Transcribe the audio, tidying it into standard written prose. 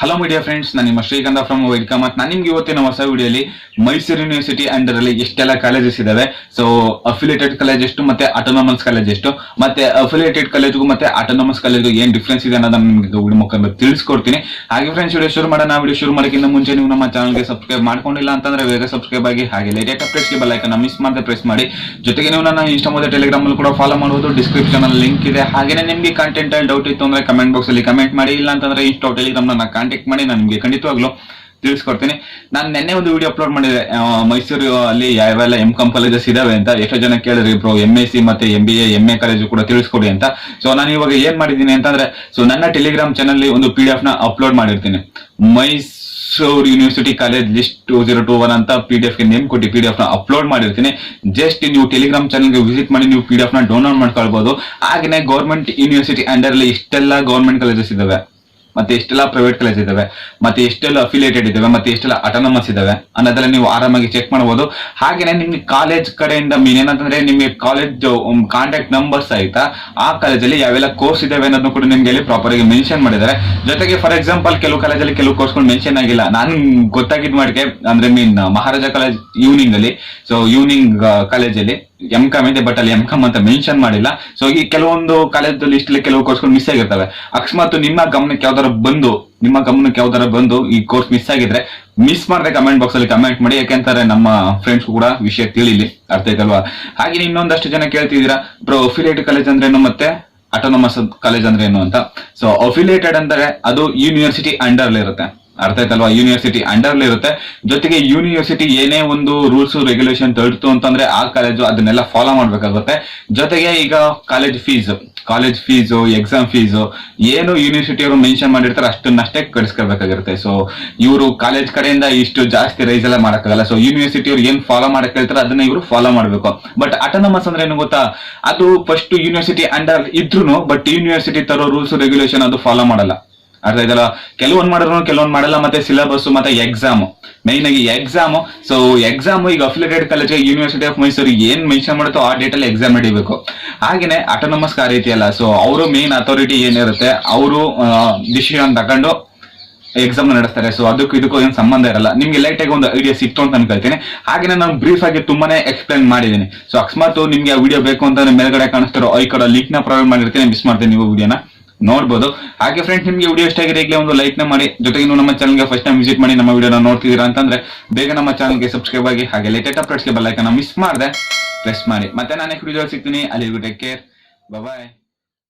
Hello media friends, ನಾನು ನಿಮ್ಮ ಶ್ರೀಗಂಧ ಫ್ರಮ್ ವೆಲ್ಕಮ್. ನಾನು ನಿಮ್ಗೆ ಇವತ್ತಿನ ಹೊಸ ವಿಡಿಯೋಲಿ ಮೈಸೂರು ಯೂನಿವರ್ಸಿಟಿ ಅಂಡರ್ ಅಲ್ಲಿ ಎಷ್ಟೆಲ್ಲ ಕಾಲೇಜಸ್ ಇದಾವೆ, ಸೊ ಅಫಿಲಿಯೇಟೆಡ್ ಕಾಲೇಜ್ ಎಷ್ಟು ಮತ್ತೆ ಆಟೋನಮಸ್ ಕಾಲೇಜ್ ಎಷ್ಟು, ಮತ್ತೆ ಅಫಿಲಿಯೇಟೆಡ್ ಕಾಲೇಜ್ಗೂ ಮತ್ತೆ ಆಟೋನಮಸ್ ಕಾಲೇಜ್ಗೂ ಏನ್ ಡಿಫ್ರೆನ್ಸ್ ಇದೆ ಅನ್ನೋದನ್ನ ನಿಮ್ಗೆ ವಿಡಿಯೋ ಮುಖಾಂತರ ತಿಳಿಸ್ಕೊಡ್ತೀನಿ. ಹಾಗೆ ಫ್ರೆಂಡ್ಸ್, ವಿಡಿಯೋ ಶುರು ಮಾಡೋಣ. ವಿಡಿಯೋ ಶುರು ಮಾಡೋಕ್ಕಿಂತ ಮುಂಚೆ ನೀವು ನಮ್ಮ ಚಾನಲ್ಗೆ ಸಬ್ಸ್ಕ್ರೈಬ್ ಮಾಡ್ಕೊಂಡಿಲ್ಲ ಅಂತಂದ್ರೆ ಬೇಗ ಸಬ್ಸ್ಕ್ರೈಬ್ ಆಗಿ, ಹಾಗೆ ಲೇಟೆಸ್ಟ್ ಅಪ್ಡೇಟ್ಸ್ಗೆ ಬೆಲ್ ಐಕಾನ್ ಮಿಸ್ ಮಾಡದೆ ಪ್ರೆಸ್ ಮಾಡಿ. ಜೊತೆಗೆ ನೀವು ನನ್ನ ಇನ್ಸ್ಟಾ ಮತ್ತೆ ಟೆಲಿಗ್ರಾಮ್ ಅಲ್ಲಿ ಕೂಡ ಫಾಲೋ ಮಾಡಬಹುದು. ಡಿಸ್ಕ್ರಿಪ್ಷನ್ ಅಲ್ಲಿ ಲಿಂಕ್ ಇದೆ. ಹಾಗೆ ನಿಮ್ಗೆ ಕಂಟೆಂಟ್ ಅಲ್ಲಿ ಡೌಟ್ ಇತ್ತು ಅಂದ್ರೆ ಕಮೆಂಟ್ ಬಾಕ್ಸ್ ಅಲ್ಲಿ ಕಮೆಂಟ್ ಮಾಡಿ. ಇಲ್ಲ ಅಂತಂದ್ರೆ ಇನ್ಸ್ಟಾ ಟೆಲಿಗ್ರಾಮ್ ನನ್ನ ಕಾಂಟ್ಯಾಕ್ಟ್ ಮಾಡಿ, ನಾನು ನಿಮ್ಗೆ ಖಂಡಿತವಾಗ್ಲೂ ತಿಳಿಸ್ಕೊಡ್ತೀನಿ. ನಾನು ನಿನ್ನೆ ಒಂದು ವಿಡಿಯೋ ಅಪ್ಲೋಡ್ ಮಾಡಿದೆ, ಮೈಸೂರು ಅಲ್ಲಿ ಯಾವೆಲ್ಲ M.Com ಕಾಲೇಜಸ್ ಇದಾವೆ ಅಂತ. ಎಷ್ಟೋ ಜನ ಕೇಳಿದ್ರಿ ಬ್ರೋ M.Sc ಮತ್ತೆ MBA MA ಕಾಲೇಜು ಕೂಡ ತಿಳಿಸ್ಕೊಡಿ ಅಂತ. ಸೊ ನಾನು ಇವಾಗ ಏನ್ ಮಾಡಿದ್ದೀನಿ ಅಂತಂದ್ರೆ, ಸೊ ನನ್ನ ಟೆಲಿಗ್ರಾಮ್ ಚಾನಲ್ ಒಂದು PDF ನ ಅಪ್ಲೋಡ್ ಮಾಡಿರ್ತೀನಿ. ಮೈಸೂರು ಯೂನಿವರ್ಸಿಟಿ ಕಾಲೇಜ್ ಲಿಸ್ಟ್ 2021 ಅಂತ PDF ಗೆ ನೇಮ್ ಕೊಟ್ಟು PDF ನ ಅಪ್ಲೋಡ್ ಮಾಡಿರ್ತೀನಿ. ಜಸ್ಟ್ ನೀವು ಟೆಲಿಗ್ರಾಮ್ ಚಾನಲ್ಗೆ ವಿಸಿಟ್ ಮಾಡಿ ನೀವು PDF ನ ಡೌನ್ಲೋಡ್ ಮಾಡ್ಕೊಳ್ಬಹುದು. ಹಾಗೆ ಗೌರ್ಮೆಂಟ್ ಯೂನಿವರ್ಸಿಟಿ ಅಂಡರ್ ಅಲ್ಲಿ ಇಷ್ಟೆಲ್ಲ ಗೌರ್ಮೆಂಟ್ ಕಾಲೇಜಸ್ ಇದಾವೆ, ಮತ್ತೆ ಎಷ್ಟೆಲ್ಲ ಪ್ರೈವೇಟ್ ಕಾಲೇಜ್ ಇದಾವೆ, ಮತ್ತೆ ಎಷ್ಟೆಲ್ಲ ಅಫಿಲಿಯೇಟೆಡ್ ಇದಾವೆ, ಮತ್ತೆ ಎಷ್ಟೆಲ್ಲ ಆಟೋನಮಸ್ ಇದಾವೆ ಅನ್ನೋದೆಲ್ಲ ನೀವು ಆರಾಮಾಗಿ ಚೆಕ್ ಮಾಡಬಹುದು. ಹಾಗೇನೆ ನಿಮ್ಗೆ ಕಾಲೇಜ್ ಕಡೆಯಿಂದ ಮೀನ್ ಏನಂತಂದ್ರೆ, ನಿಮ್ಗೆ ಕಾಲೇಜ್ ಕಾಂಟ್ಯಾಕ್ಟ್ ನಂಬರ್ಸ್ ಆಯ್ತಾ, ಆ ಕಾಲೇಜಲ್ಲಿ ಯಾವೆಲ್ಲ ಕೋರ್ಸ್ ಇದಾವೆ ಅನ್ನೋದನ್ನು ಕೂಡ ನಿಮ್ಗೆ ಇಲ್ಲಿ ಪ್ರಾಪರ್ ಆಗಿ ಮೆನ್ಷನ್ ಮಾಡಿದ್ದಾರೆ. ಜೊತೆಗೆ ಫಾರ್ ಎಕ್ಸಾಂಪಲ್ ಕೆಲವು ಕಾಲೇಜಲ್ಲಿ ಕೆಲವು ಕೋರ್ಸ್ಗಳು ಮೆನ್ಷನ್ ಆಗಿಲ್ಲ. ನಾನು ಗೊತ್ತಾಗಿದ್ ಮಾಡಿಕೆ ಅಂದ್ರೆ ಮಹಾರಾಜ ಕಾಲೇಜ್ ಈವ್ನಿಂಗ್ ಅಲ್ಲಿ, ಸೊ ಈವ್ನಿಂಗ್ ಕಾಲೇಜಲ್ಲಿ M.Com ಇದೆ, ಬಟ್ ಅಲ್ಲಿ M.Com ಅಂತ ಮೆನ್ಷನ್ ಮಾಡಿಲ್ಲ. ಸೊ ಈ ಕೆಲವೊಂದು ಕಾಲೇಜ್ ಲಿಸ್ಟ್ ಅಲ್ಲಿ ಕೆಲವು ಕೋರ್ಸ್ಗಳು ಮಿಸ್ ಆಗಿರ್ತವೆ. ಅಕಸ್ಮಾತ್ ನಿಮ್ಮ ಗಮನಕ್ಕೆ ಯಾವ್ದಾರ ಬಂದು ಈ ಕೋರ್ಸ್ ಮಿಸ್ ಆಗಿದ್ರೆ ಮಿಸ್ ಮಾಡದೆ ಕಮೆಂಟ್ ಬಾಕ್ಸ್ ಅಲ್ಲಿ ಕಮೆಂಟ್ ಮಾಡಿ. ಯಾಕೆಂತಾರೆ ನಮ್ಮ ಫ್ರೆಂಡ್ಸ್ ಕೂಡ ವಿಷಯ ತಿಳಿಲಿ, ಅರ್ಥ ಆಯ್ತಲ್ವಾ. ಹಾಗೆ ಇನ್ನೊಂದಷ್ಟು ಜನ ಕೇಳ್ತಿದ್ದೀರಾ, ಬ್ರೋ ಅಫಿಲಿಯೇಟೆಡ್ ಕಾಲೇಜ್ ಅಂದ್ರೆ ಏನು ಮತ್ತೆ ಆಟೋನಮಸ್ ಕಾಲೇಜ್ ಅಂದ್ರೆ ಏನು ಅಂತ. ಸೊ ಅಫಿಲಿಯೇಟೆಡ್ ಅಂದ್ರೆ ಅದು ಯೂನಿವರ್ಸಿಟಿ ಅಂಡರ್ ಇರುತ್ತೆ, ಅರ್ಥ ಆಯ್ತಲ್ವಾ. ಯೂನಿವರ್ಸಿಟಿ ಅಂಡರ್ ಇರುತ್ತೆ. ಜೊತೆಗೆ ಯೂನಿವರ್ಸಿಟಿ ಏನೇ ಒಂದು ರೂಲ್ಸ್ ರೆಗ್ಯುಲೇಷನ್ ತಳ್ತು ಅಂತಂದ್ರೆ ಆ ಕಾಲೇಜು ಅದನ್ನೆಲ್ಲ ಫಾಲೋ ಮಾಡ್ಬೇಕಾಗುತ್ತೆ. ಜೊತೆಗೆ ಈಗ ಕಾಲೇಜ್ ಫೀಸು ಎಕ್ಸಾಮ್ ಫೀಸು ಏನು ಯೂನಿವರ್ಸಿಟಿ ಅವರು ಮೆನ್ಷನ್ ಮಾಡಿರ್ತಾರೆ ಅಷ್ಟನ್ನಷ್ಟೇ ಕಳಿಸ್ಕೋಬೇಕಾಗಿರುತ್ತೆ. ಸೊ ಇವರು ಕಾಲೇಜ್ ಕಡೆಯಿಂದ ಇಷ್ಟು ಜಾಸ್ತಿ ರೈಸ್ ಎಲ್ಲ ಮಾಡಕ್ಕಾಗಲ್ಲ. ಸೊ ಯೂನಿವರ್ಸಿಟಿ ಅವ್ರು ಏನ್ ಫಾಲೋ ಮಾಡಕ್ ಹೇಳ್ತಾರೆ ಅದನ್ನ ಇವರು ಫಾಲೋ ಮಾಡ್ಬೇಕು. ಬಟ್ ಆಟೋನಮಸ್ ಅಂದ್ರೆ ಏನು ಗೊತ್ತಾ, ಅದು ಫಸ್ಟ್ ಯೂನಿವರ್ಸಿಟಿ ಅಂಡರ್ ಇದ್ರು ಬಟ್ ಯೂನಿವರ್ಸಿಟಿ ತರೋ ರೂಲ್ಸ್ ರೆಗ್ಯುಲೇಷನ್ ಅದು ಫಾಲೋ ಮಾಡಲ್ಲ, ಅರ್ಥ ಆಯ್ತಲ್ಲ. ಕೆಲವೊಂದ್ ಮಾಡಿದ್ರು ಕೆಲವೊಂದ್ ಮಾಡಲ್ಲ. ಮತ್ತೆ ಸಿಲೆಬಸ್ ಮತ್ತೆ ಎಕ್ಸಾಮ್, ಮೈನ್ ಆಗಿ ಎಕ್ಸಾಮ್. ಸೊ ಎಕ್ಸಾಮ್ ಈಗ affiliated college university of Mysuru ಏನ್ ಮೆನ್ಷನ್ ಮಾಡುತ್ತೋ ಆ ಡೇಟ್ ಅಲ್ಲಿ ಎಕ್ಸಾಮ್ ನಡಿಬೇಕು. ಹಾಗೇನೆ ಆಟೋನಮಸ್ ಆ ರೀತಿ ಅಲ್ಲ. ಸೊ ಅವರು ಮೇನ್ ಅಥಾರಿಟಿ ಏನಿರುತ್ತೆ ಅವರು ಡಿಸಿಷನ್ ತಗೊಂಡು ಎಕ್ಸಾಮ್ ನಡೆಸ್ತಾರೆ. ಸೊ ಅದಕ್ಕೂ ಇದಕ್ಕೂ ಏನು ಸಂಬಂಧ ಇರಲ್ಲ. ನಿಮ್ಗೆ ಲೈಟ್ ಆಗಿ ಒಂದು ಐಡಿಯಾ ಸಿಕ್ತು ಅಂತ ಅನ್ಕೊಳ್ತೀನಿ. ಹಾಗೆ ನಾನು ಬ್ರೀಫ್ ಆಗಿ ತುಂಬಾನೇ ಎಕ್ಸ್ಪ್ಲೈನ್ ಮಾಡಿದ್ದೀನಿ. ಸೊ ಅಕಸ್ಮಾತ್ ನಿಮ್ಗೆ ಆ ವಿಡಿಯೋ ಬೇಕು ಅಂತ ಮೇಲ್ಗಡೆ ಕಾಣಿಸ್ತಾರೋ ಈ ಕಡೆ ಲಿಂಕ್ ನ ಪ್ರೊವೈಡ್ ಮಾಡಿರ್ತೀನಿ, ಮಿಸ್ ಮಾಡ್ತೀನಿ, ನೀವು ವಿಡಿಯೋನ ನೋಡ್ಬೋದು. ಹಾಗೆ ಫ್ರೆಂಡ್ಸ್, ನಿಮ್ಗೆ ವಿಡಿಯೋ ಇಷ್ಟ ಆಗಿದೆ ಈಗಲೇ ಒಂದು ಲೈಕ್ ನ ಮಾಡಿ. ಜೊತೆಗೆ ನೀವು ನಮ್ಮ ಚಾನಲ್ಗೆ ಫಸ್ಟ್ ಟೈಮ್ ವಿಸಿಟ್ ಮಾಡಿ ನಮ್ಮ ವಿಡಿಯೋನ ನೋಡ್ತಿದ್ದೀರಾ ಅಂತಂದ್ರೆ ಬೇಗ ನಮ್ಮ ಚಾನಲ್ಗೆ ಸಬ್ಸ್ಕ್ರೈಬ್ ಆಗಿ, ಹಾಗೆ ಲೇಟೆಸ್ಟ್ ಅಪ್ಡೇಟ್ಸ್ಗೆ ಬೆಲ್ ಐಕಾನ್ ಮಿಸ್ ಮಾಡದೆ ಪ್ರೆಸ್ ಮಾಡಿ. ಮತ್ತೆ ನಾನು ನೆಕ್ಸ್ಟ್ ವಿಡಿಯೋ ಸಿಗ್ತೀನಿ. ಅಲ್ಲಿಗೂ ಟೇಕ್ ಕೇರ್, ಬಾಯ್.